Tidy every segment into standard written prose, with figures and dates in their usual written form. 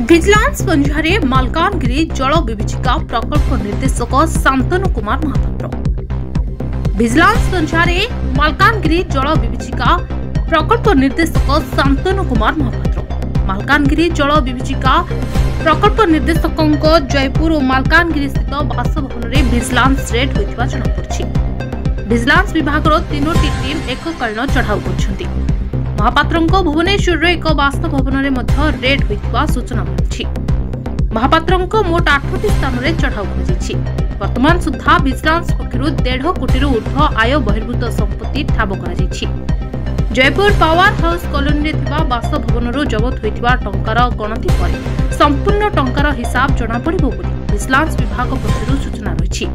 Vigilance ପଞ୍ଝାରେ Malkangiri ଜଳ ବିଭୀଷିକା ପ୍ରକଳ୍ପ ନିର୍ଦ୍ଦେଶକ ଶାନ୍ତନୁ କୁମାର ମହାପାତ୍ର। ଭିଜିଲାନ୍ସ ପଞ୍ଝାରେ ମାଲକାନଗିରି ଜଳ ବିଭୀଷିକା ପ୍ରକଳ୍ପ ନିର୍ଦ୍ଦେଶକ ଶାନ୍ତନୁ କୁମାର ମହାପାତ୍ର। ମାଲକାନଗିରି ଜଳ ବିଭୀଷିକା ପ୍ରକଳ୍ପ ନିର୍ଦ୍ଦେଶକଙ୍କ ଜୟପୁର ଓ ମାଲକାନଗିରି ସ୍ଥିତ ବାସଭବନରେ ଭିଜିଲାନ୍ସ ରେଡ୍ ହୋଇଥିବା ଜଣାପଡ଼ିଛି। ଭିଜିଲାନ୍ସ ବିଭାଗର 3ଟି ଟିମ୍ ଏକକାଳୀନ ଚଢ଼ାଉ କରିଛନ୍ତି। महापात्रଙ୍କ भुवनेश्वर एक बासभवन रेड होता सूचना मिली। महापात्रଙ୍କ मोट 8टी स्थान में चढ़ाऊ कर वर्तमान सुधा विजिलेंस पक्षर 1.5 कोटी ऊर्ध्व आय बहिर्भूत संपत्ति ठाब कर जयपुर पावर हाउस कॉलोनी में बासभवन जबत होता टंकार गणति पर संपूर्ण टंकार हिसाब जना पड़ो विजिलेंस विभाग पक्षर सूचना रही।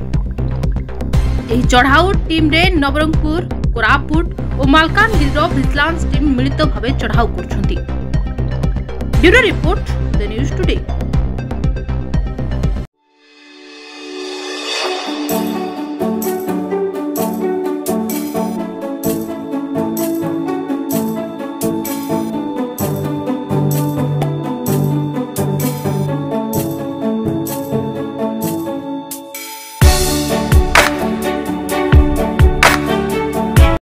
चढ़ाऊ टीम रे नवरंगपुर कोरापुट और मालकानगिरी विजिलेंस टीम मिलित भाव चढ़ाऊ कर। Bureau report the news today.